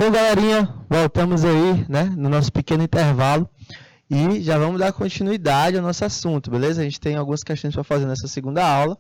Então, galerinha, voltamos aí, né, no nosso pequeno intervalo e já vamos dar continuidade ao nosso assunto, beleza? A gente tem algumas questões para fazer nessa segunda aula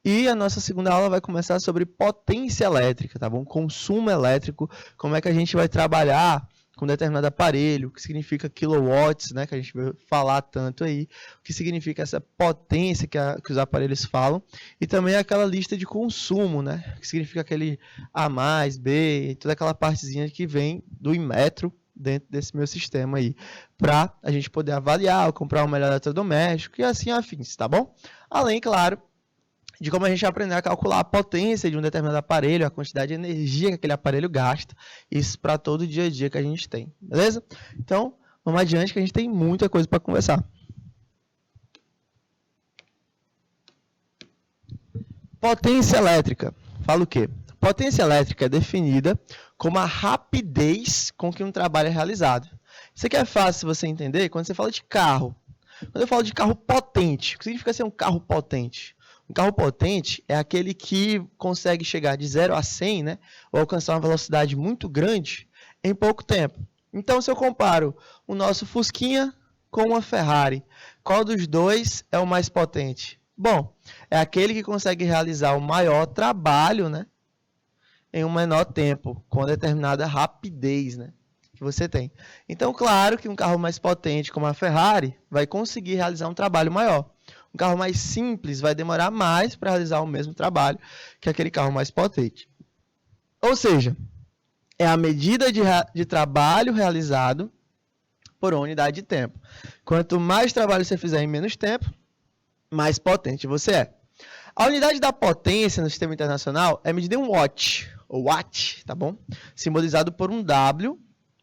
e a nossa segunda aula vai começar sobre potência elétrica, tá bom? Consumo elétrico, como é que a gente vai trabalhar com determinado aparelho, o que significa kilowatts, né, que a gente vai falar tanto aí, o que significa essa potência que os aparelhos falam, e também aquela lista de consumo, né, que significa aquele A mais, B, toda aquela partezinha que vem do Inmetro dentro desse meu sistema aí, para a gente poder avaliar, comprar um melhor eletrodoméstico e assim afins, tá bom? Além, claro, de como a gente aprender a calcular a potência de um determinado aparelho, a quantidade de energia que aquele aparelho gasta, isso para todo o dia a dia que a gente tem, beleza? Então, vamos adiante que a gente tem muita coisa para conversar. Potência elétrica. Fala o quê? Potência elétrica é definida como a rapidez com que um trabalho é realizado. Isso aqui é fácil você entender quando você fala de carro. Quando eu falo de carro potente, o que significa ser um carro potente? Um carro potente é aquele que consegue chegar de 0 a 100, né, ou alcançar uma velocidade muito grande em pouco tempo. Então, se eu comparo o nosso Fusquinha com uma Ferrari, qual dos dois é o mais potente? Bom, é aquele que consegue realizar o maior trabalho, né, em um menor tempo, com determinada rapidez, né, que você tem. Então, claro que um carro mais potente como a Ferrari vai conseguir realizar um trabalho maior. Um carro mais simples vai demorar mais para realizar o mesmo trabalho que aquele carro mais potente. Ou seja, é a medida de trabalho realizado por uma unidade de tempo. Quanto mais trabalho você fizer em menos tempo, mais potente você é. A unidade da potência no sistema internacional é medida em watt, ou watt, tá bom? Simbolizado por um W,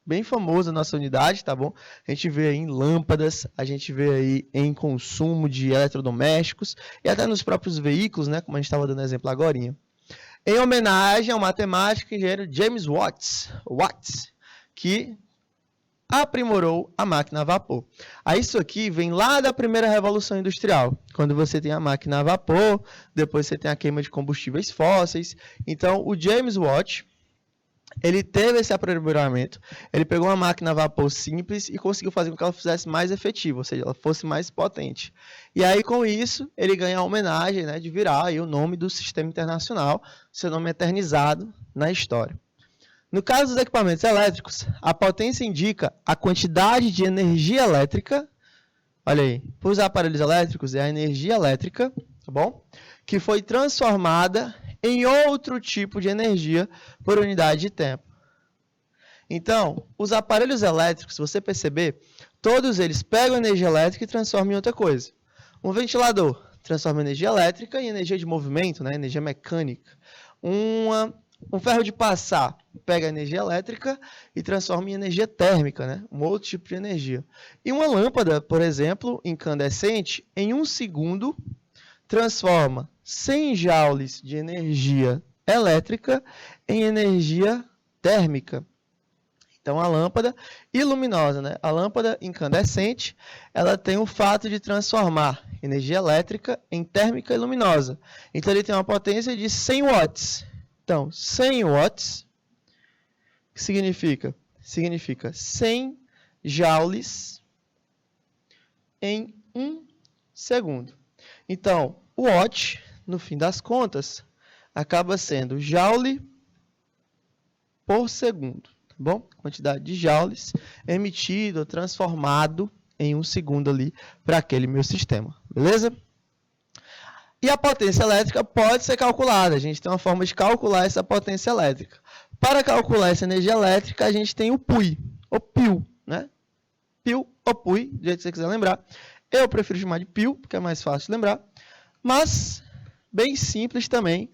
bem famosa a nossa unidade, tá bom? A gente vê aí em lâmpadas, a gente vê aí em consumo de eletrodomésticos e até nos próprios veículos, né? Como a gente estava dando exemplo agora. Em homenagem ao matemático e engenheiro James Watt, que aprimorou a máquina a vapor. Aí isso aqui vem lá da primeira revolução industrial, quando você tem a máquina a vapor, depois você tem a queima de combustíveis fósseis. Então, o James Watt, ele teve esse aprimoramento, ele pegou uma máquina a vapor simples e conseguiu fazer com que ela fosse mais efetiva, ou seja, ela fosse mais potente. E aí, com isso, ele ganha a homenagem, né, de virar aí o nome do sistema internacional, seu nome eternizado na história. No caso dos equipamentos elétricos, a potência indica a quantidade de energia elétrica, olha aí, para os aparelhos elétricos é a energia elétrica, tá bom? Que foi transformada em outro tipo de energia por unidade de tempo. Então, os aparelhos elétricos, se você perceber, todos eles pegam energia elétrica e transformam em outra coisa. Um ventilador transforma energia elétrica em energia de movimento, né, energia mecânica. Um ferro de passar pega energia elétrica e transforma em energia térmica, né, um outro tipo de energia. E uma lâmpada, por exemplo, incandescente, em 1 segundo, transforma 100 joules de energia elétrica em energia térmica. Então, a lâmpada iluminosa, né? A lâmpada incandescente, ela tem o fato de transformar energia elétrica em térmica e luminosa. Então, ele tem uma potência de 100 watts. Então, 100 watts, que significa? Significa 100 joules em 1 segundo. Então, o watt, no fim das contas, acaba sendo joule por segundo, tá bom? Quantidade de joules emitido ou transformado em 1 segundo ali para aquele meu sistema, beleza? E a potência elétrica pode ser calculada, a gente tem uma forma de calcular essa potência elétrica. Para calcular essa energia elétrica, a gente tem o PUI, ou PIL, né? PIL ou PUI, do jeito que você quiser lembrar. Eu prefiro chamar de PIL, porque é mais fácil de lembrar. Mas, bem simples também,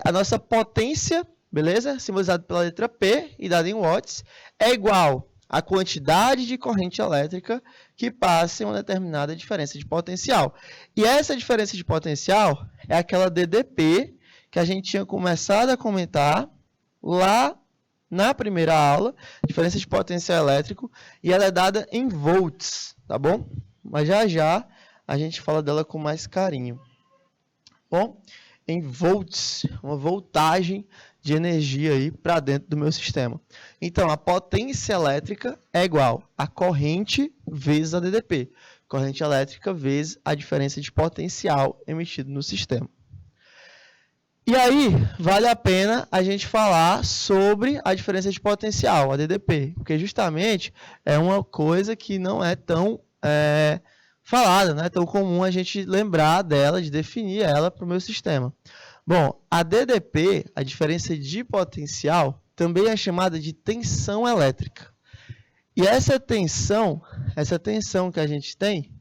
a nossa potência, beleza? Simbolizada pela letra P e dada em watts, é igual à quantidade de corrente elétrica que passa em uma determinada diferença de potencial. E essa diferença de potencial é aquela DDP que a gente tinha começado a comentar lá na primeira aula, diferença de potencial elétrico, e ela é dada em volts, tá bom? Mas já a gente fala dela com mais carinho. Bom, em volts, uma voltagem de energia aí para dentro do meu sistema. Então, a potência elétrica é igual a corrente vezes a DDP. Corrente elétrica vezes a diferença de potencial emitido no sistema. E aí, vale a pena a gente falar sobre a diferença de potencial, a DDP, porque justamente é uma coisa que não é tão falada, não é tão comum a gente lembrar dela, de definir ela para o meu sistema. Bom, a DDP, a diferença de potencial, também é chamada de tensão elétrica. E essa tensão que a gente tem,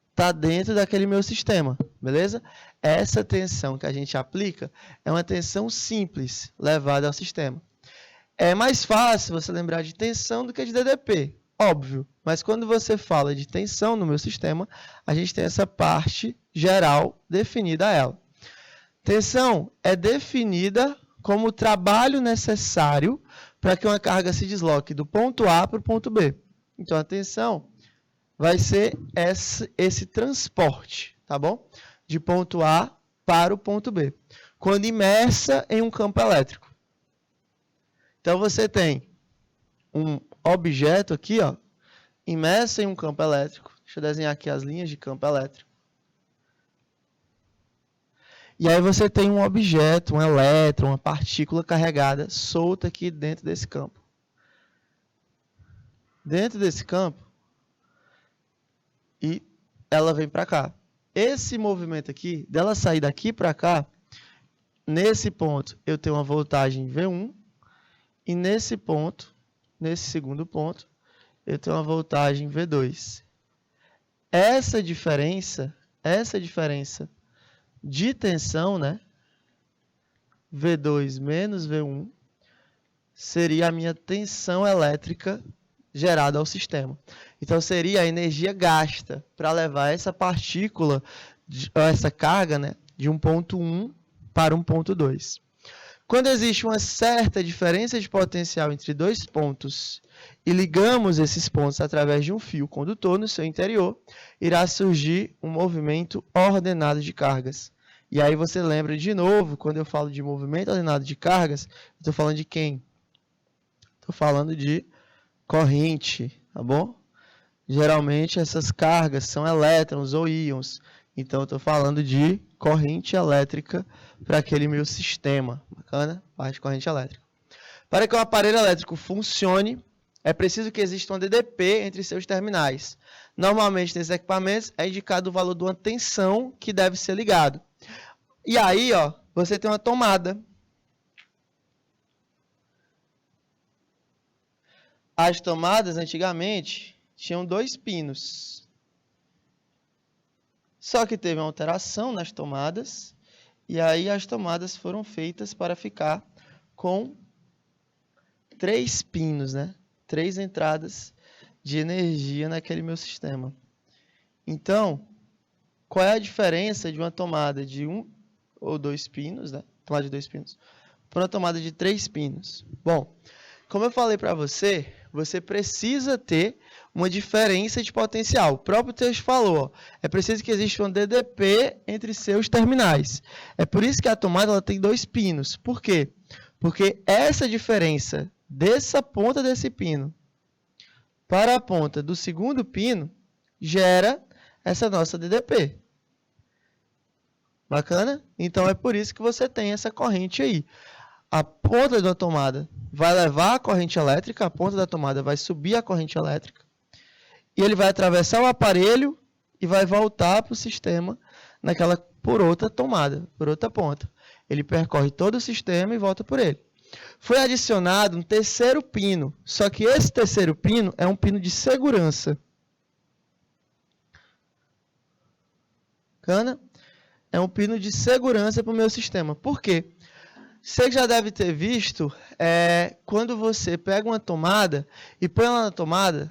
está dentro daquele meu sistema, beleza? Essa tensão que a gente aplica é uma tensão simples levada ao sistema. É mais fácil você lembrar de tensão do que de DDP, óbvio. Mas quando você fala de tensão no meu sistema, a gente tem essa parte geral definida a ela. Tensão é definida como o trabalho necessário para que uma carga se desloque do ponto A para o ponto B. Então, a tensão vai ser esse transporte, tá bom? De ponto A para o ponto B, quando imersa em um campo elétrico. Então, você tem um objeto aqui, ó, imerso em um campo elétrico. Deixa eu desenhar aqui as linhas de campo elétrico. E aí você tem um objeto, um elétron, uma partícula carregada, solta aqui dentro desse campo. Dentro desse campo, e ela vem para cá. Esse movimento aqui, dela sair daqui para cá, nesse ponto eu tenho uma voltagem V1, e nesse ponto, nesse segundo ponto, eu tenho uma voltagem V2. Essa diferença de tensão, né? V2 menos V1, seria a minha tensão elétrica gerada ao sistema. Então, seria a energia gasta para levar essa partícula, essa carga, né, de um ponto 1 para um ponto 2. Quando existe uma certa diferença de potencial entre dois pontos e ligamos esses pontos através de um fio condutor no seu interior, irá surgir um movimento ordenado de cargas. E aí você lembra de novo, quando eu falo de movimento ordenado de cargas, estou falando de quem? Estou falando de corrente, tá bom? Geralmente essas cargas são elétrons ou íons. Então eu estou falando de corrente elétrica para aquele meu sistema. Bacana? Parte de corrente elétrica. Para que o aparelho elétrico funcione, é preciso que exista um DDP entre seus terminais. Normalmente, nesses equipamentos, é indicado o valor de uma tensão que deve ser ligado. E aí, ó, você tem uma tomada. As tomadas, antigamente, tinham 2 pinos. Só que teve uma alteração nas tomadas, e aí as tomadas foram feitas para ficar com 3 pinos, né? 3 entradas de energia naquele meu sistema. Então, qual é a diferença de uma tomada de 1 ou 2 pinos, né? Tomada de 2 pinos, para uma tomada de 3 pinos? Bom, como eu falei para você, você precisa ter uma diferença de potencial. O próprio texto falou, ó, é preciso que exista um DDP entre seus terminais. É por isso que a tomada ela tem 2 pinos. Por quê? Porque essa diferença dessa ponta desse pino para a ponta do segundo pino gera essa nossa DDP. Bacana? Então é por isso que você tem essa corrente aí. A ponta da tomada vai levar a corrente elétrica, a ponta da tomada vai subir a corrente elétrica, e ele vai atravessar o aparelho e vai voltar para o sistema por outra tomada, por outra ponta. Ele percorre todo o sistema e volta por ele. Foi adicionado um terceiro pino, só que esse terceiro pino é um pino de segurança. Bacana? É um pino de segurança para o meu sistema. Por quê? Você já deve ter visto, quando você pega uma tomada e põe ela na tomada,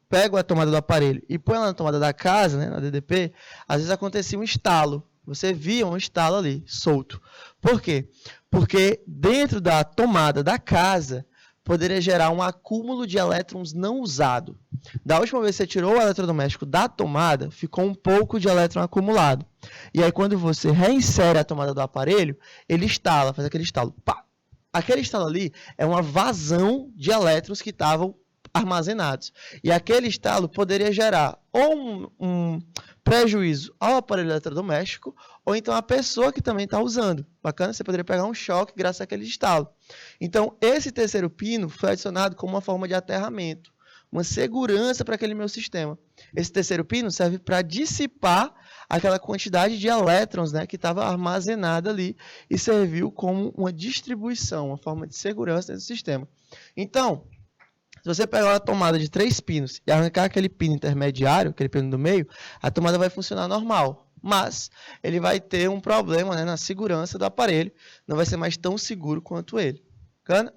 pega a tomada do aparelho e põe ela na tomada da casa, né, na DDP, às vezes acontecia um estalo. Você via um estalo ali, solto. Por quê? Porque dentro da tomada da casa poderia gerar um acúmulo de elétrons não usado. Da última vez que você tirou o eletrodoméstico da tomada, ficou um pouco de elétron acumulado. E aí, quando você reinsere a tomada do aparelho, ele estala, faz aquele estalo. Pá! Aquele estalo ali é uma vazão de elétrons que estavam armazenados. E aquele estalo poderia gerar ou um prejuízo ao aparelho eletrodoméstico, ou então a pessoa que também está usando. Bacana? Você poderia pegar um choque graças àquele estalo. Então, esse terceiro pino foi adicionado como uma forma de aterramento, uma segurança para aquele meu sistema. Esse terceiro pino serve para dissipar aquela quantidade de elétrons, né, que estava armazenada ali e serviu como uma distribuição, uma forma de segurança dentro do sistema. Então, se você pegar uma tomada de 3 pinos e arrancar aquele pino intermediário, aquele pino do meio, a tomada vai funcionar normal, mas ele vai ter um problema, né, na segurança do aparelho, não vai ser mais tão seguro quanto ele. Bacana?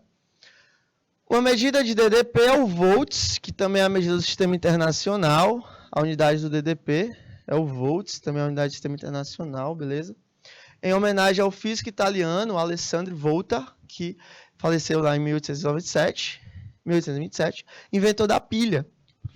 Uma medida de DDP é o volts, que também é a medida do sistema internacional. A unidade do DDP é o volts, também é a unidade do sistema internacional, beleza? Em homenagem ao físico italiano Alessandro Volta, que faleceu lá em 1827, inventor da pilha.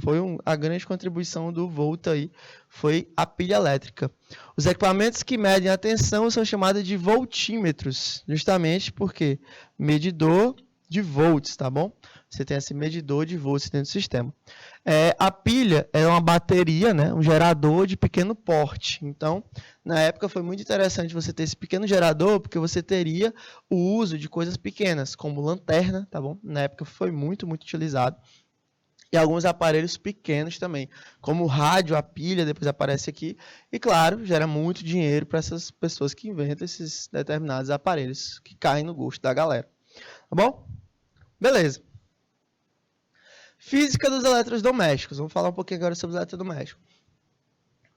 Foi a grande contribuição do Volta aí, foi a pilha elétrica. Os equipamentos que medem a tensão são chamados de voltímetros, justamente porque medidor de volts, tá bom? Você tem esse medidor de volts dentro do sistema. A pilha é uma bateria, né? Um gerador de pequeno porte. Então, na época foi muito interessante você ter esse pequeno gerador, porque você teria o uso de coisas pequenas, como lanterna, tá bom? Na época foi muito, muito utilizado. E alguns aparelhos pequenos também, como o rádio, a pilha, depois aparece aqui. E, claro, gera muito dinheiro para essas pessoas que inventam esses determinados aparelhos que caem no gosto da galera. Tá bom? Beleza. Física dos eletrodomésticos. Vamos falar um pouquinho agora sobre os eletrodomésticos.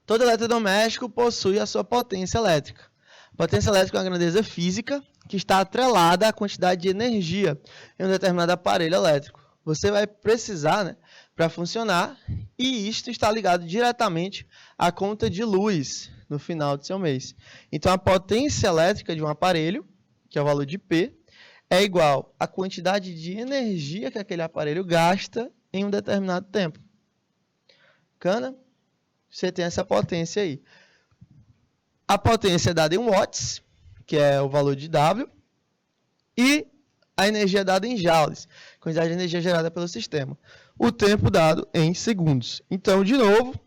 Todo eletrodoméstico possui a sua potência elétrica. Potência elétrica é uma grandeza física que está atrelada à quantidade de energia em um determinado aparelho elétrico. Você vai precisar, né, para funcionar, e isto está ligado diretamente à conta de luz no final do seu mês. Então, a potência elétrica de um aparelho, que é o valor de P, é igual à quantidade de energia que aquele aparelho gasta em um determinado tempo. Bacana? Você tem essa potência aí. A potência é dada em watts, que é o valor de W, e a energia é dada em joules, quantidade de energia gerada pelo sistema. O tempo dado em segundos. Então, de novo,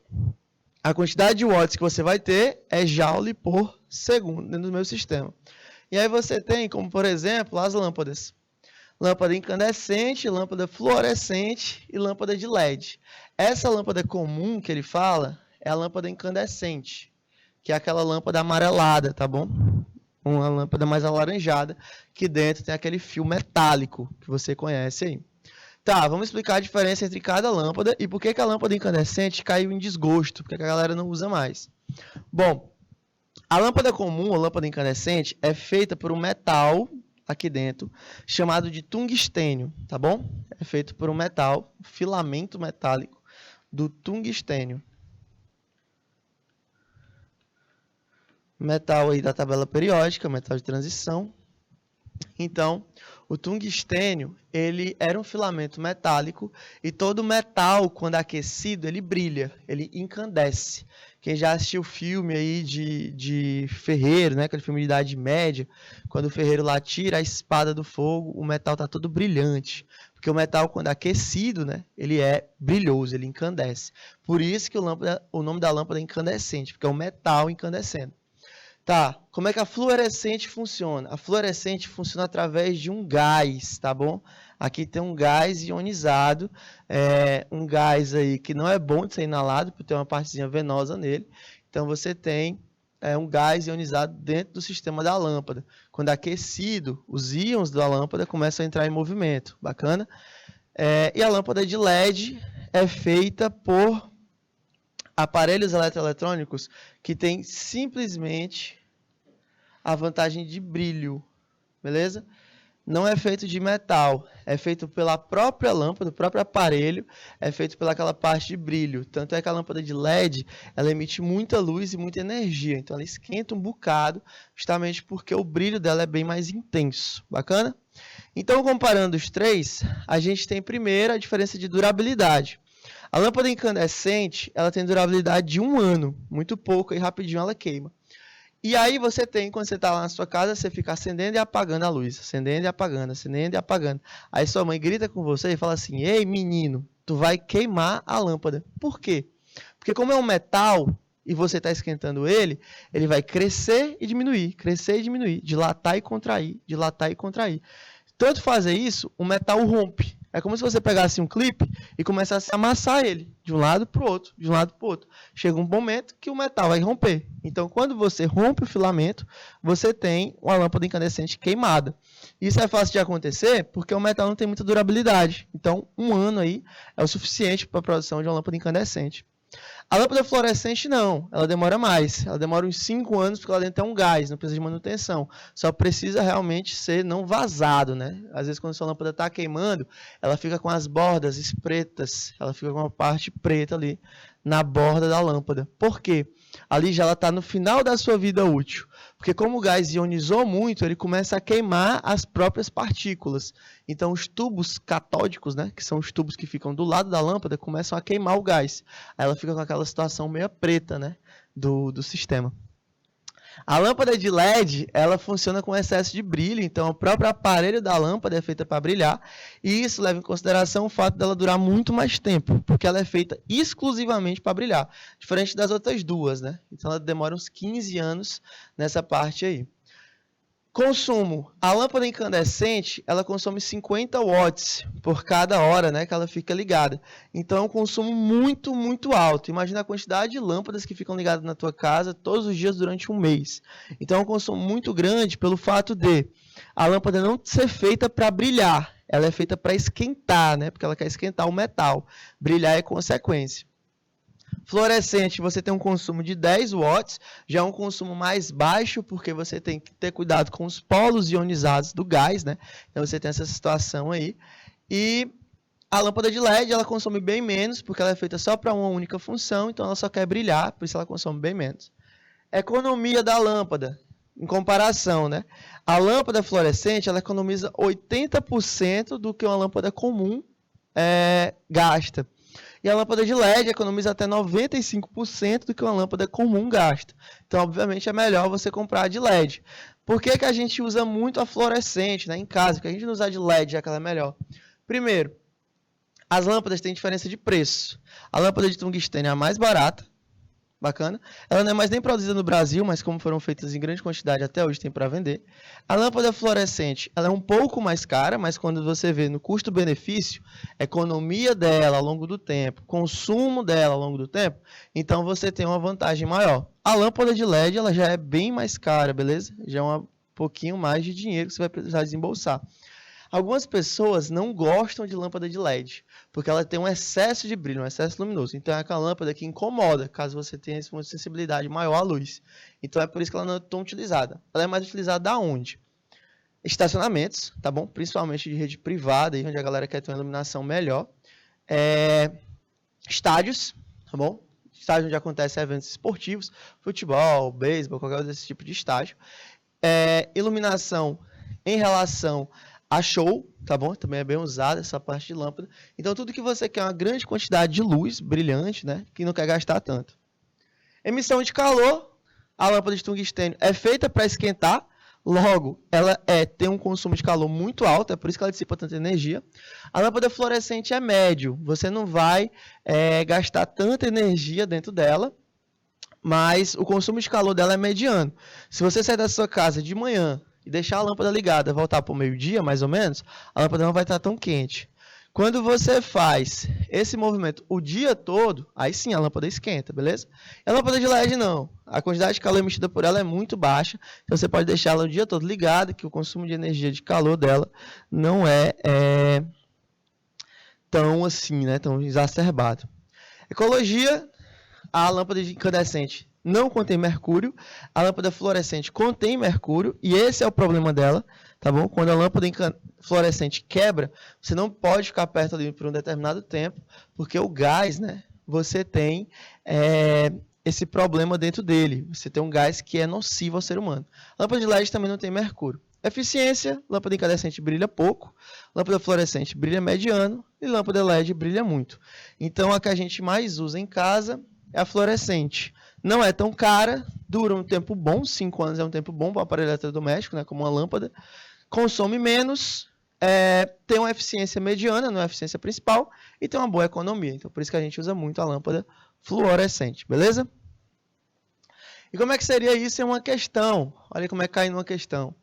a quantidade de watts que você vai ter é joule por segundo dentro do meu sistema. E aí você tem, como por exemplo, as lâmpadas. Lâmpada incandescente, lâmpada fluorescente e lâmpada de LED. Essa lâmpada comum que ele fala é a lâmpada incandescente, que é aquela lâmpada amarelada, tá bom? Uma lâmpada mais alaranjada, que dentro tem aquele fio metálico que você conhece aí. Tá, vamos explicar a diferença entre cada lâmpada e por que a lâmpada incandescente caiu em desgosto, porque a galera não usa mais. Bom, a lâmpada comum, ou lâmpada incandescente, é feita por um metal aqui dentro, chamado de tungstênio, tá bom? É feito por um metal, filamento metálico do tungstênio. Metal aí da tabela periódica, metal de transição. Então, o tungstênio, ele era um filamento metálico e todo metal, quando aquecido, ele brilha, ele incandesce. Quem já assistiu o filme aí de ferreiro, né, aquele filme de Idade Média, quando o ferreiro lá tira a espada do fogo, o metal está todo brilhante. Porque o metal, quando aquecido, né, ele é brilhoso, ele incandesce. Por isso que o nome da lâmpada é incandescente, porque é o metal incandescendo. Tá, como é que a fluorescente funciona? A fluorescente funciona através de um gás, tá bom? Aqui tem um gás ionizado, um gás aí que não é bom de ser inalado, porque tem uma partezinha venosa nele. Então, você tem um gás ionizado dentro do sistema da lâmpada. Quando aquecido, os íons da lâmpada começam a entrar em movimento. Bacana? E a lâmpada de LED é feita por aparelhos eletroeletrônicos que tem simplesmente a vantagem de brilho, beleza? Não é feito de metal, é feito pela própria lâmpada, o próprio aparelho, é feito pelaquela parte de brilho. Tanto é que a lâmpada de LED, ela emite muita luz e muita energia, então ela esquenta um bocado, justamente porque o brilho dela é bem mais intenso, bacana? Então, comparando os três, a gente tem primeiro a diferença de durabilidade. A lâmpada incandescente, ela tem durabilidade de 1 ano, muito pouco, e rapidinho ela queima. E aí você tem, quando você está lá na sua casa, você fica acendendo e apagando a luz, acendendo e apagando, acendendo e apagando. Aí sua mãe grita com você e fala assim: ei, menino, tu vai queimar a lâmpada. Por quê? Porque como é um metal e você está esquentando ele, ele vai crescer e diminuir, dilatar e contrair, dilatar e contrair. Tanto fazer isso, o metal rompe. É como se você pegasse um clipe e começasse a amassar ele de um lado para o outro, de um lado para o outro. Chega um momento que o metal vai romper. Então, quando você rompe o filamento, você tem uma lâmpada incandescente queimada. Isso é fácil de acontecer porque o metal não tem muita durabilidade. Então, 1 ano aí é o suficiente para a produção de uma lâmpada incandescente. A lâmpada fluorescente não, ela demora mais. Ela demora uns 5 anos porque lá dentro é um gás, não precisa de manutenção. Só precisa realmente ser não vazado, né? Às vezes quando a sua lâmpada está queimando, ela fica com as bordas pretas, ela fica com uma parte preta ali na borda da lâmpada. Por quê? Ali já ela está no final da sua vida útil. Porque como o gás ionizou muito, ele começa a queimar as próprias partículas. Então os tubos catódicos, né, que são os tubos que ficam do lado da lâmpada, começam a queimar o gás. Aí ela fica com aquela situação meio preta, né, do sistema. A lâmpada de LED, ela funciona com excesso de brilho, então o próprio aparelho da lâmpada é feita para brilhar, e isso leva em consideração o fato dela durar muito mais tempo, porque ela é feita exclusivamente para brilhar, diferente das outras duas, né? Então ela demora uns 15 anos nessa parte aí. Consumo. A lâmpada incandescente, ela consome 50 watts por cada hora, né, que ela fica ligada. Então é um consumo muito, muito alto. Imagina a quantidade de lâmpadas que ficam ligadas na tua casa todos os dias durante um mês. Então é um consumo muito grande pelo fato de a lâmpada não ser feita para brilhar. Ela é feita para esquentar, né, porque ela quer esquentar o metal. Brilhar é consequência. Fluorescente, você tem um consumo de 10 watts, já é um consumo mais baixo, porque você tem que ter cuidado com os polos ionizados do gás, né? Então você tem essa situação aí. E a lâmpada de LED, ela consome bem menos, porque ela é feita só para uma única função, então ela só quer brilhar, por isso ela consome bem menos. Economia da lâmpada, em comparação, né? A lâmpada fluorescente, ela economiza 80% do que uma lâmpada comum gasta. E a lâmpada de LED economiza até 95% do que uma lâmpada comum gasta. Então, obviamente, é melhor você comprar a de LED. Por que que a gente usa muito a fluorescente, né, em casa? Porque a gente não usa a de LED, já que ela é melhor. Primeiro, as lâmpadas têm diferença de preço. A lâmpada de tungstênio é a mais barata. Bacana. Ela não é mais nem produzida no Brasil, mas como foram feitas em grande quantidade até hoje tem para vender. A lâmpada fluorescente, ela é um pouco mais cara, mas quando você vê no custo-benefício, economia dela ao longo do tempo, consumo dela ao longo do tempo, então você tem uma vantagem maior. A lâmpada de LED, ela já é bem mais cara, beleza? Já é um pouquinho mais de dinheiro que você vai precisar desembolsar. Algumas pessoas não gostam de lâmpada de LED, porque ela tem um excesso de brilho, um excesso luminoso. Então é aquela lâmpada que incomoda, caso você tenha uma sensibilidade maior à luz. Então é por isso que ela não é tão utilizada. Ela é mais utilizada aonde? Estacionamentos, tá bom? Principalmente de rede privada, onde a galera quer ter uma iluminação melhor. Estádios, tá bom? Estádio onde acontecem eventos esportivos, futebol, beisebol, qualquer desse tipo de estádio. Iluminação em relação a show, tá bom? Também é bem usada essa parte de lâmpada. Então, tudo que você quer é uma grande quantidade de luz brilhante, né? Que não quer gastar tanto. Emissão de calor. A lâmpada de tungstênio é feita para esquentar. Logo, ela tem um consumo de calor muito alto. É por isso que ela dissipa tanta energia. A lâmpada fluorescente é médio. Você não vai gastar tanta energia dentro dela. Mas o consumo de calor dela é mediano. Se você sair da sua casa de manhã e deixar a lâmpada ligada, voltar para o meio-dia, mais ou menos, a lâmpada não vai estar tão quente. Quando você faz esse movimento o dia todo, aí sim a lâmpada esquenta, beleza? E a lâmpada de LED não. A quantidade de calor emitida por ela é muito baixa, então você pode deixar ela o dia todo ligada, que o consumo de energia de calor dela não é tão assim, né, tão exacerbado. Ecologia, a lâmpada de incandescente não contém mercúrio, a lâmpada fluorescente contém mercúrio, e esse é o problema dela, tá bom? Quando a lâmpada fluorescente quebra, você não pode ficar perto ali por um determinado tempo, porque o gás, né, você tem esse problema dentro dele, você tem um gás que é nocivo ao ser humano. A lâmpada de LED também não tem mercúrio. Eficiência, lâmpada incandescente brilha pouco, lâmpada fluorescente brilha mediano, e lâmpada LED brilha muito. Então, a que a gente mais usa em casa é a fluorescente. Não é tão cara, dura um tempo bom, 5 anos é um tempo bom para o aparelho eletrodoméstico, né, como uma lâmpada. Consome menos, tem uma eficiência mediana, não é a eficiência principal, e tem uma boa economia. Então, por isso que a gente usa muito a lâmpada fluorescente, beleza? E como é que seria isso em uma questão? Olha como é que cai numa questão.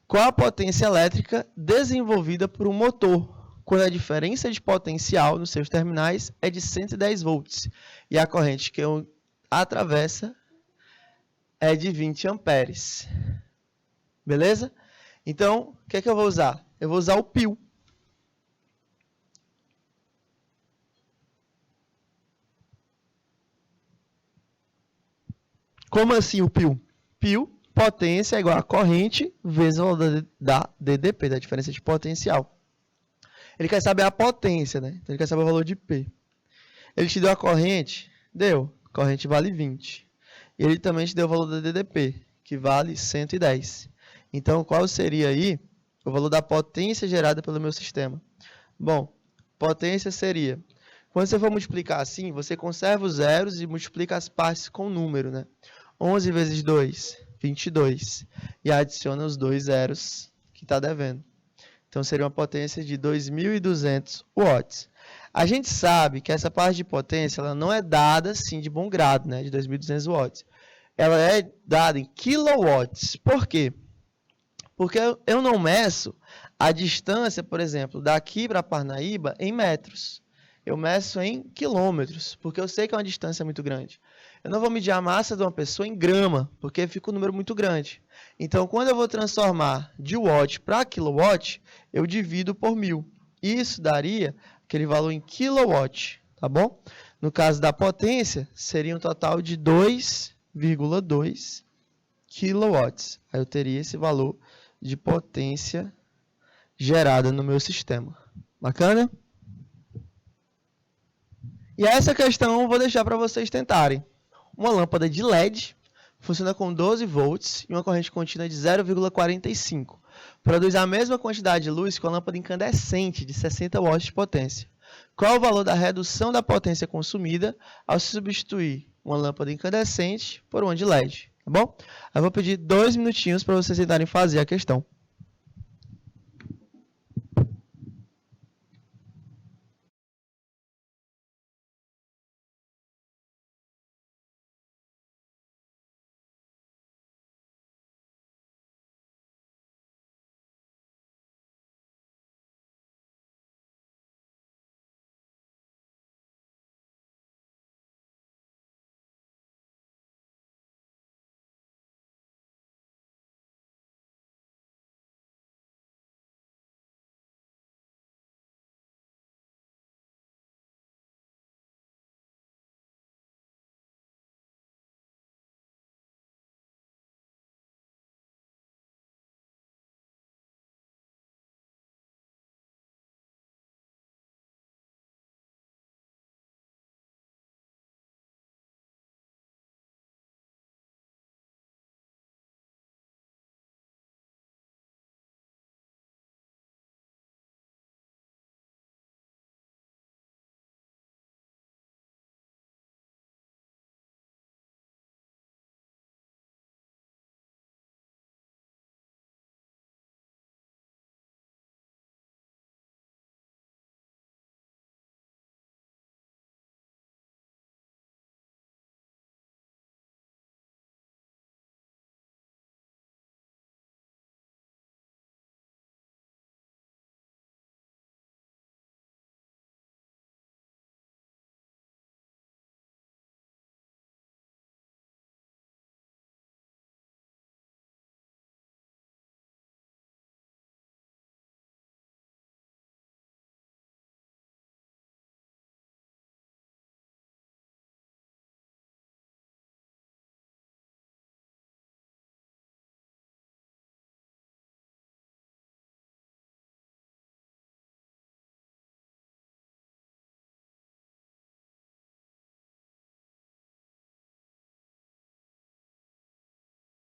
Qual a potência elétrica desenvolvida por um motor, quando a diferença de potencial nos seus terminais é de 110 volts e a corrente que atravessa é de 20 amperes? Beleza? Então, o que é que eu vou usar? Eu vou usar o pio. Como assim o pio? Pio, potência é igual a corrente vezes o valor da DDP, da diferença de potencial. Ele quer saber a potência, né? Então ele quer saber o valor de P. Ele te deu a corrente, deu. Corrente vale 20. E ele também te deu o valor da DDP, que vale 110. Então, qual seria aí o valor da potência gerada pelo meu sistema? Bom, potência seria... Quando você for multiplicar assim, você conserva os zeros e multiplica as partes com o número, né? 11 vezes 2, 22. E adiciona os dois zeros que está devendo. Então, seria uma potência de 2.200 watts. A gente sabe que essa parte de potência ela não é dada assim de bom grado, né? De 2.200 watts. Ela é dada em kilowatts. Por quê? Porque eu não meço a distância, por exemplo, daqui para Parnaíba em metros. Eu meço em quilômetros, porque eu sei que é uma distância muito grande. Eu não vou medir a massa de uma pessoa em grama, porque fica um número muito grande. Então, quando eu vou transformar de watt para quilowatt, eu divido por 1000. Isso daria aquele valor em kilowatt, tá bom? No caso da potência, seria um total de 2,2 kilowatts. Aí eu teria esse valor de potência gerada no meu sistema. Bacana? E essa questão eu vou deixar para vocês tentarem. Uma lâmpada de LED funciona com 12 volts e uma corrente contínua de 0,45. Produz a mesma quantidade de luz que uma lâmpada incandescente de 60 watts de potência. Qual o valor da redução da potência consumida ao substituir uma lâmpada incandescente por uma de LED? Tá bom? Eu vou pedir 2 minutinhos para vocês tentarem fazer a questão.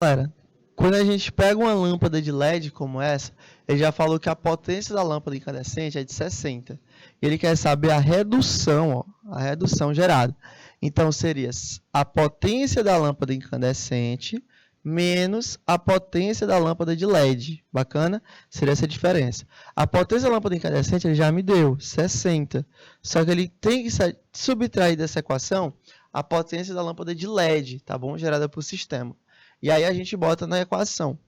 Galera, Quando a gente pega uma lâmpada de LED como essa, ele já falou que a potência da lâmpada incandescente é de 60. Ele quer saber a redução, ó, a redução gerada. Então, seria a potência da lâmpada incandescente menos a potência da lâmpada de LED. Bacana? Seria essa a diferença. A potência da lâmpada incandescente ele já me deu, 60. Só que ele tem que subtrair dessa equação a potência da lâmpada de LED, tá bom? Gerada por sistema. E aí a gente bota na equação.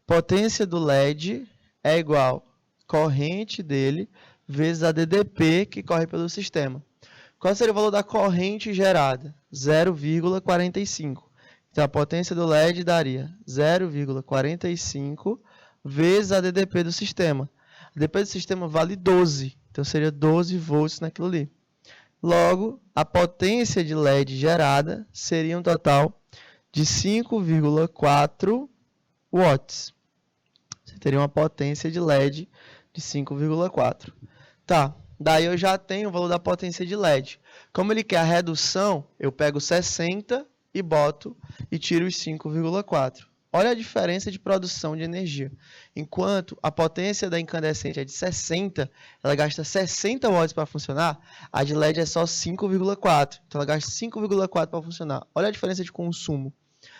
Potência do LED é igual corrente dele vezes a DDP que corre pelo sistema. Qual seria o valor da corrente gerada? 0,45. Então, a potência do LED daria 0,45 vezes a DDP do sistema. A DDP do sistema vale 12. Então, seria 12 volts naquilo ali. Logo, a potência de LED gerada seria um total de 5,4 watts. Você teria uma potência de LED de 5,4. Tá, daí eu já tenho o valor da potência de LED. Como ele quer a redução, eu pego 60 e boto e tiro os 5,4. Olha a diferença de produção de energia. Enquanto a potência da incandescente é de 60, ela gasta 60 watts para funcionar, a de LED é só 5,4. Então ela gasta 5,4 para funcionar. Olha a diferença de consumo.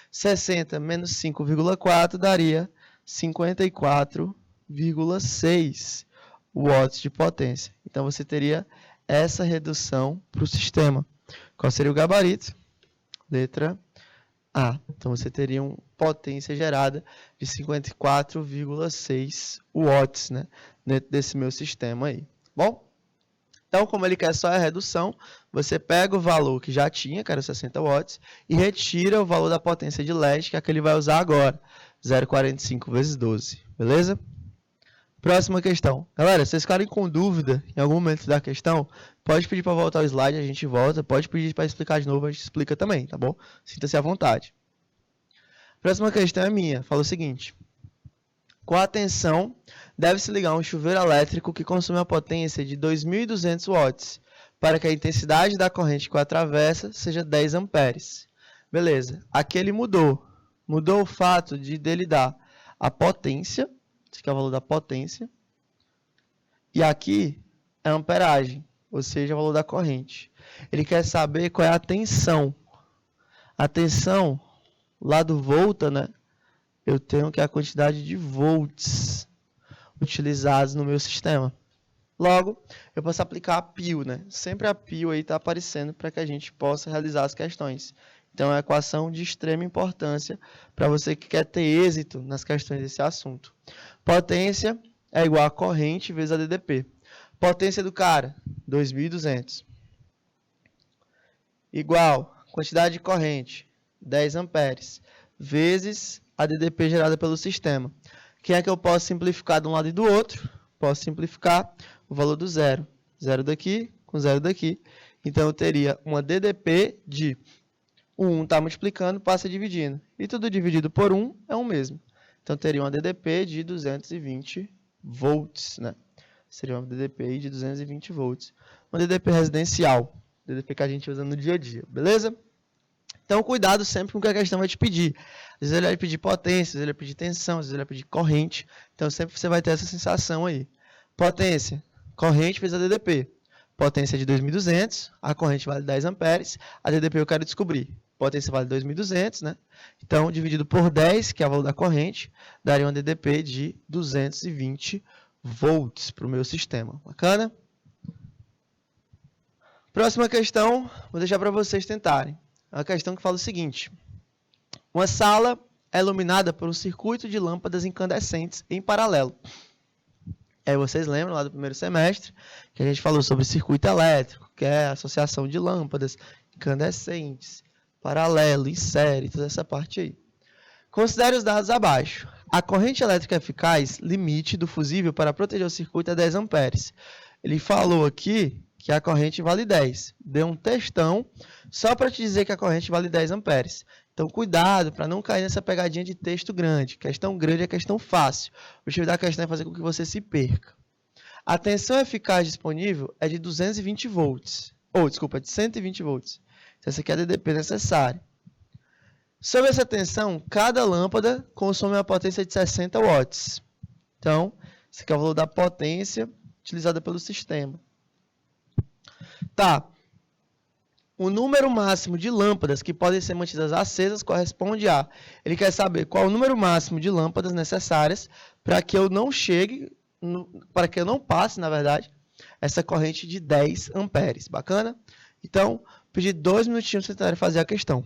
60 menos 5,4 daria 54,6 watts de potência. Então você teria essa redução para o sistema. Qual seria o gabarito? Letra A. Então você teria uma potência gerada de 54,6 watts, né, dentro desse meu sistema aí. Bom? Então, como ele quer só a redução, você pega o valor que já tinha, que era 60 watts, e retira o valor da potência de LED, que é a que ele vai usar agora, 0,45 vezes 12. Beleza? Próxima questão. Galera, se vocês ficarem com dúvida em algum momento da questão, pode pedir para voltar o slide, a gente volta. Pode pedir para explicar de novo, a gente explica também, tá bom? Sinta-se à vontade. Próxima questão é minha. Fala o seguinte. Com a tensão, deve-se ligar um chuveiro elétrico que consome uma potência de 2.200 watts, para que a intensidade da corrente que o atravessa seja 10 amperes. Beleza. Aqui ele mudou. Mudou o fato de dele dar a potência, esse aqui é o valor da potência, e aqui é a amperagem, ou seja, o valor da corrente. Ele quer saber qual é a tensão. A tensão, lá do volta, né? Eu tenho que a quantidade de volts utilizados no meu sistema. Logo, eu posso aplicar a pio, né? Sempre a pio aí está aparecendo para que a gente possa realizar as questões. Então, é uma equação de extrema importância para você que quer ter êxito nas questões desse assunto. Potência é igual a corrente vezes a DDP. Potência do cara, 2.200. Igual, quantidade de corrente, 10 amperes, vezes a DDP gerada pelo sistema. Quem é que eu posso simplificar de um lado e do outro? Posso simplificar o valor do zero. Zero daqui com zero daqui. Então, eu teria uma DDP de 1 está multiplicando, passa dividindo. E tudo dividido por 1 é o mesmo. Então, teria uma DDP de 220 volts, né? Seria uma DDP de 220 volts. Uma DDP residencial. DDP que a gente usa no dia a dia, beleza? Então, cuidado sempre com o que a questão vai te pedir. Às vezes ele vai pedir potência, às vezes ele vai pedir tensão, às vezes ele vai pedir corrente. Então, sempre você vai ter essa sensação aí. Potência, corrente vezes a DDP. Potência de 2.200, a corrente vale 10 amperes, a DDP eu quero descobrir. Potência vale 2.200, né? Então, dividido por 10, que é o valor da corrente, daria uma DDP de 220 volts para o meu sistema. Bacana? Próxima questão, vou deixar para vocês tentarem. É uma questão que fala o seguinte. Uma sala é iluminada por um circuito de lâmpadas incandescentes em paralelo. Aí vocês lembram lá do primeiro semestre que a gente falou sobre circuito elétrico, que é a associação de lâmpadas incandescentes, paralelo, em série, toda essa parte aí. Considere os dados abaixo. A corrente elétrica eficaz, limite do fusível para proteger o circuito é 10 amperes. Ele falou aqui que a corrente vale 10. Deu um textão só para te dizer que a corrente vale 10 amperes. Então, cuidado para não cair nessa pegadinha de texto grande. Questão grande é questão fácil. O objetivo da questão é fazer com que você se perca. A tensão eficaz disponível é de 220 volts. De 120 volts. Então, essa aqui é a DDP necessária. Sob essa tensão, cada lâmpada consome uma potência de 60 watts. Então, esse aqui é o valor da potência utilizada pelo sistema. Tá. O número máximo de lâmpadas que podem ser mantidas acesas corresponde a... Ele quer saber qual é o número máximo de lâmpadas necessárias para que eu não chegue, para que eu não passe, na verdade, essa corrente de 10 amperes. Bacana? Então, pedir 2 minutinhos para tentar fazer a questão.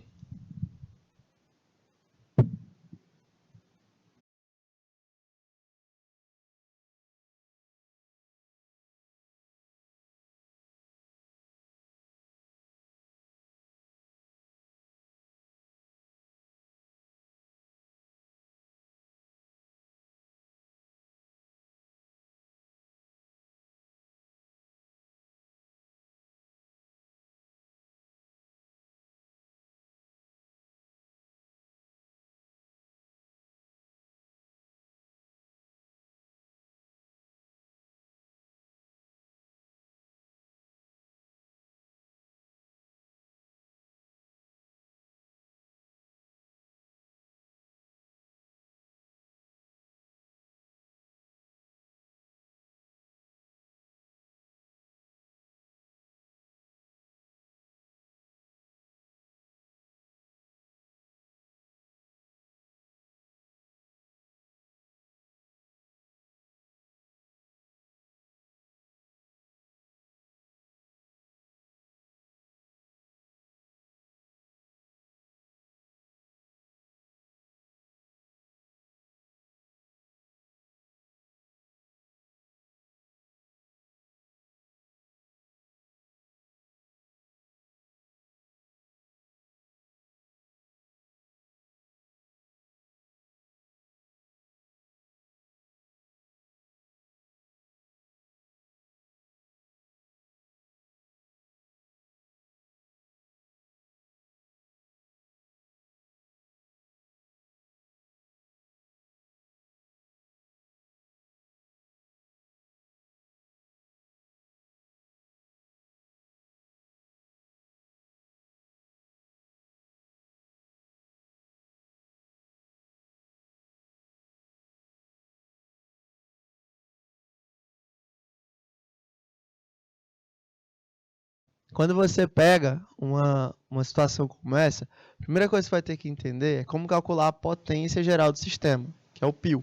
Quando você pega uma situação como essa, a primeira coisa que você vai ter que entender é como calcular a potência geral do sistema, que é o π,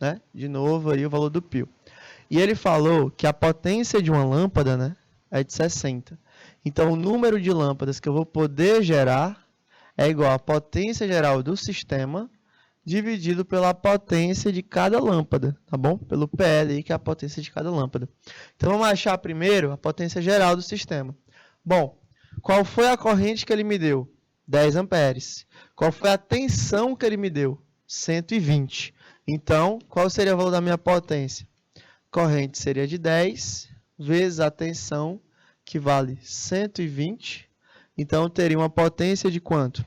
né? De novo aí o valor do π. E ele falou que a potência de uma lâmpada, né, é de 60. Então o número de lâmpadas que eu vou poder gerar é igual à potência geral do sistema dividido pela potência de cada lâmpada, tá bom? Pelo PL aí, que é a potência de cada lâmpada. Então vamos achar primeiro a potência geral do sistema. Bom, qual foi a corrente que ele me deu? 10 amperes. Qual foi a tensão que ele me deu? 120. Então, qual seria o valor da minha potência? Corrente seria de 10 vezes a tensão, que vale 120. Então, eu teria uma potência de quanto?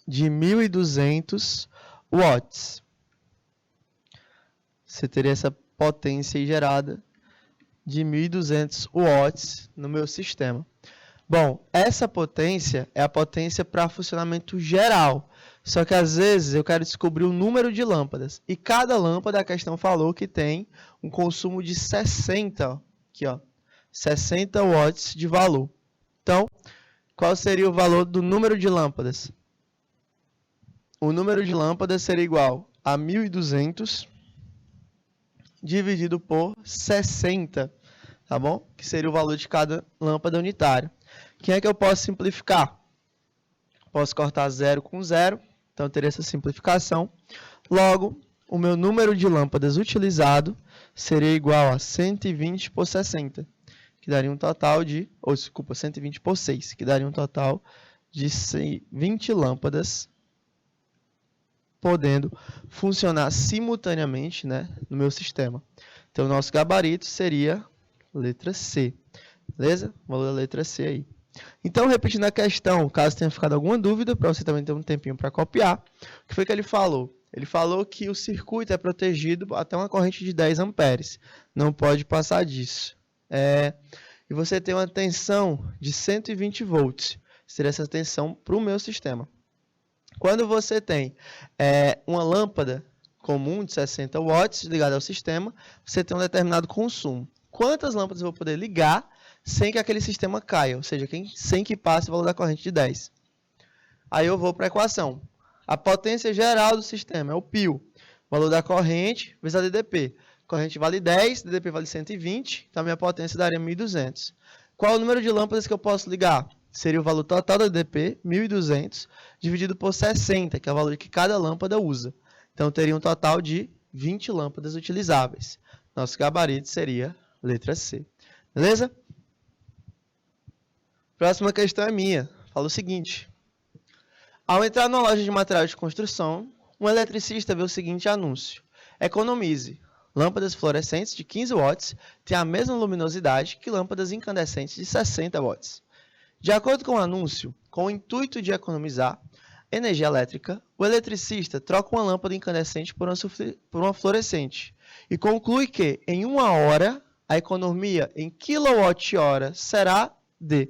De 1.200 watts. Você teria essa potência gerada de 1.200 watts no meu sistema. Bom, essa potência é a potência para funcionamento geral. Só que às vezes eu quero descobrir o número de lâmpadas. E cada lâmpada, a questão falou que tem um consumo de 60, aqui, ó, 60 watts de valor. Então, qual seria o valor do número de lâmpadas? O número de lâmpadas seria igual a 1.200 dividido por 60, tá bom? Que seria o valor de cada lâmpada unitária. Quem é que eu posso simplificar? Posso cortar 0 com 0, então eu teria essa simplificação. Logo, o meu número de lâmpadas utilizado seria igual a 120 por 60, que daria um total de, 120 por 6, que daria um total de 20 lâmpadas podendo funcionar simultaneamente, né, no meu sistema. Então, o nosso gabarito seria letra C. Beleza? O valor da letra C aí. Então, repetindo a questão, caso tenha ficado alguma dúvida, para você também ter um tempinho para copiar, o que foi que ele falou? Ele falou que o circuito é protegido até uma corrente de 10 amperes. Não pode passar disso. E você tem uma tensão de 120 volts. Seria essa tensão para o meu sistema. Quando você tem uma lâmpada comum de 60 watts ligada ao sistema, você tem um determinado consumo. Quantas lâmpadas eu vou poder ligar sem que aquele sistema caia? Ou seja, sem que passe o valor da corrente de 10. Aí eu vou para a equação. A potência geral do sistema é o π. Valor da corrente vezes a DDP. Corrente vale 10, DDP vale 120, então a minha potência daria 1.200. Qual o número de lâmpadas que eu posso ligar? Seria o valor total da DDP, 1.200, dividido por 60, que é o valor que cada lâmpada usa. Então, teria um total de 20 lâmpadas utilizáveis. Nosso gabarito seria letra C. Beleza? Próxima questão é minha. Fala o seguinte. Ao entrar numa loja de material de construção, um eletricista vê o seguinte anúncio. Economize. Lâmpadas fluorescentes de 15 watts têm a mesma luminosidade que lâmpadas incandescentes de 60 watts. De acordo com o anúncio, com o intuito de economizar energia elétrica, o eletricista troca uma lâmpada incandescente por uma fluorescente e conclui que, em 1 hora, a economia em kWh será de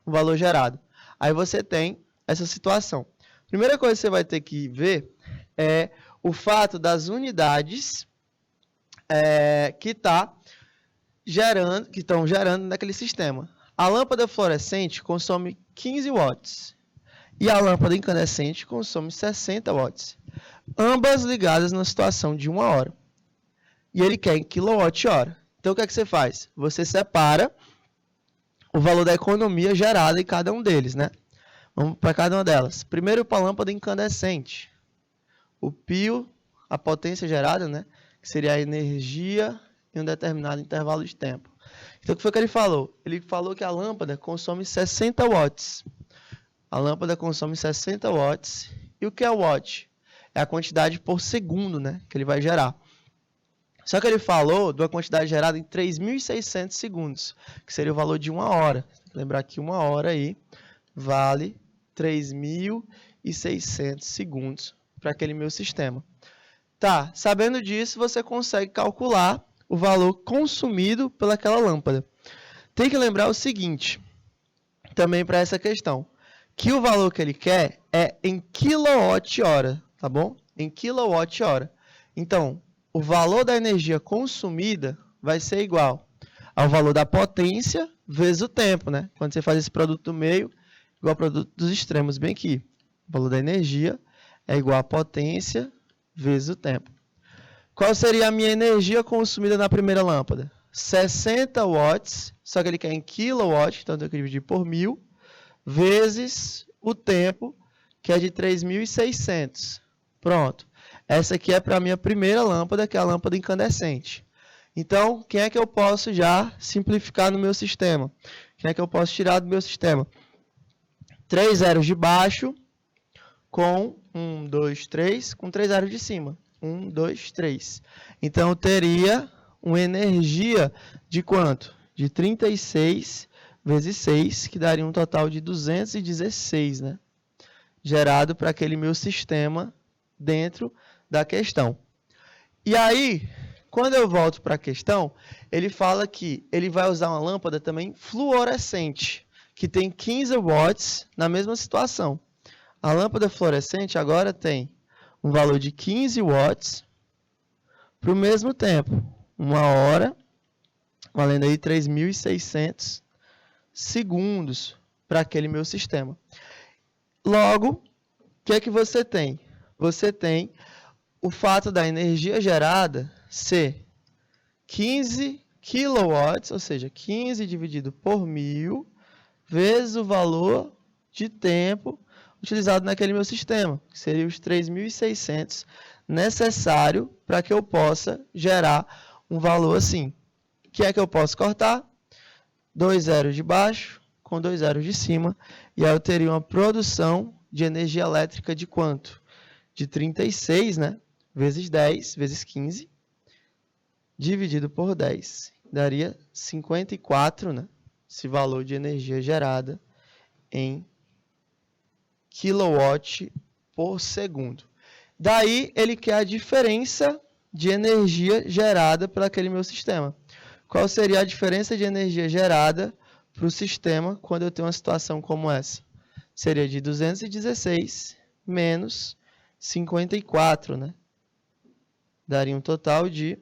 o valor gerado. Aí você tem essa situação. Primeira coisa que você vai ter que ver é o fato das unidades que estão gerando naquele sistema. A lâmpada fluorescente consome 15 watts e a lâmpada incandescente consome 60 watts. Ambas ligadas na situação de 1 hora. E ele quer em kWh. Então, o que é que você faz? Você separa o valor da economia gerada em cada um deles, né? Vamos para cada uma delas. Primeiro, para a lâmpada incandescente. O π, a potência gerada, né? Que seria a energia em um determinado intervalo de tempo. Então, o que foi que ele falou? Ele falou que a lâmpada consome 60 watts. A lâmpada consome 60 watts. E o que é watt? É a quantidade por segundo, né? Que ele vai gerar. Só que ele falou de uma quantidade gerada em 3.600 segundos, que seria o valor de 1 hora. Tem que lembrar que 1 hora aí vale 3.600 segundos para aquele meu sistema. Tá, sabendo disso, você consegue calcular o valor consumido pelaquela lâmpada. Tem que lembrar o seguinte, também para essa questão, que o valor que ele quer é em kWh, tá bom? Em kWh. Então, o valor da energia consumida vai ser igual ao valor da potência vezes o tempo, né? Quando você faz esse produto do meio, igual ao produto dos extremos, bem aqui. O valor da energia é igual à potência vezes o tempo. Qual seria a minha energia consumida na primeira lâmpada? 60 watts, só que ele quer em kilowatt, então eu tenho que dividir por 1.000, vezes o tempo, que é de 3.600. Pronto. Essa aqui é para a minha primeira lâmpada, que é a lâmpada incandescente. Então, quem é que eu posso já simplificar no meu sistema? Quem é que eu posso tirar do meu sistema? 3 zeros de baixo com 1, 2, 3, com 3 zeros de cima. 1, 2, 3. Então, eu teria uma energia de quanto? De 36 vezes 6, que daria um total de 216, né? Gerado para aquele meu sistema dentro da questão. E aí, quando eu volto para a questão, ele fala que ele vai usar uma lâmpada também fluorescente, que tem 15 watts na mesma situação. A lâmpada fluorescente agora tem um valor de 15 watts para o mesmo tempo. 1 hora, valendo aí 3.600 segundos para aquele meu sistema. Logo, o que é que você tem? Você tem o fato da energia gerada ser 15 kW, ou seja, 15 dividido por 1.000, vezes o valor de tempo utilizado naquele meu sistema, que seria os 3.600 necessário para que eu possa gerar um valor assim. O que é que eu posso cortar? 2 zeros de baixo com 2 zeros de cima, e aí eu teria uma produção de energia elétrica de quanto? De 36, né? Vezes 10, vezes 15, dividido por 10. Daria 54, né? Esse valor de energia gerada em kW por segundo. Daí, ele quer a diferença de energia gerada por aquele meu sistema. Qual seria a diferença de energia gerada para o sistema quando eu tenho uma situação como essa? Seria de 216 menos 54, né? Daria um total de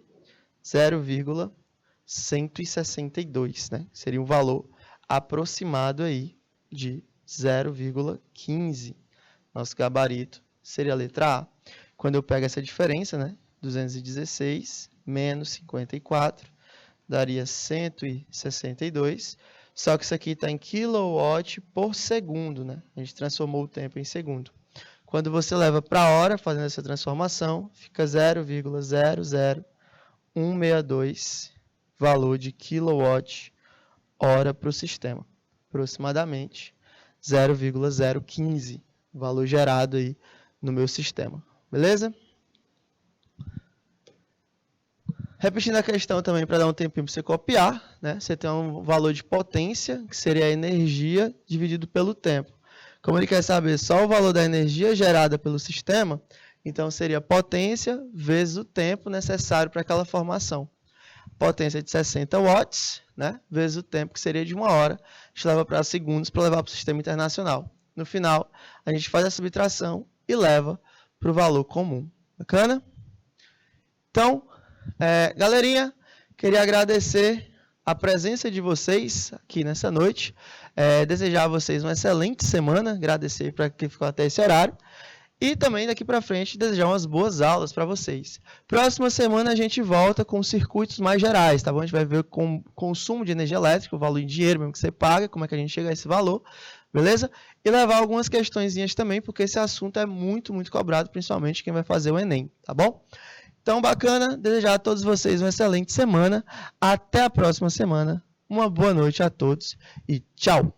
0,162, né? Seria um valor aproximado aí de 0,15. Nosso gabarito seria a letra A. Quando eu pego essa diferença, né? 216 menos 54, daria 162. Só que isso aqui está em quilowatt por segundo, né? A gente transformou o tempo em segundo. Quando você leva para a hora, fazendo essa transformação, fica 0,00162 valor de quilowatt hora para o sistema. Aproximadamente 0,015 valor gerado aí no meu sistema. Beleza? Repetindo a questão também para dar um tempinho para você copiar, né? Você tem um valor de potência, que seria a energia dividido pelo tempo. Como ele quer saber só o valor da energia gerada pelo sistema, então seria potência vezes o tempo necessário para aquela formação. Potência de 60 watts, né? Vezes o tempo, que seria de 1 hora. A gente leva para segundos para levar para o sistema internacional. No final, a gente faz a subtração e leva para o valor comum. Bacana? Então, galerinha, queria agradecer a presença de vocês aqui nessa noite. Desejar a vocês uma excelente semana. Agradecer para quem ficou até esse horário. E também daqui para frente desejar umas boas aulas para vocês. Próxima semana a gente volta com circuitos mais gerais, tá bom? A gente vai ver com consumo de energia elétrica, o valor em dinheiro mesmo que você paga, como é que a gente chega a esse valor, beleza? E levar algumas questõezinhas também, porque esse assunto é muito, muito cobrado, principalmente quem vai fazer o Enem, tá bom? Então, bacana, desejar a todos vocês uma excelente semana. Até a próxima semana. Uma boa noite a todos e tchau!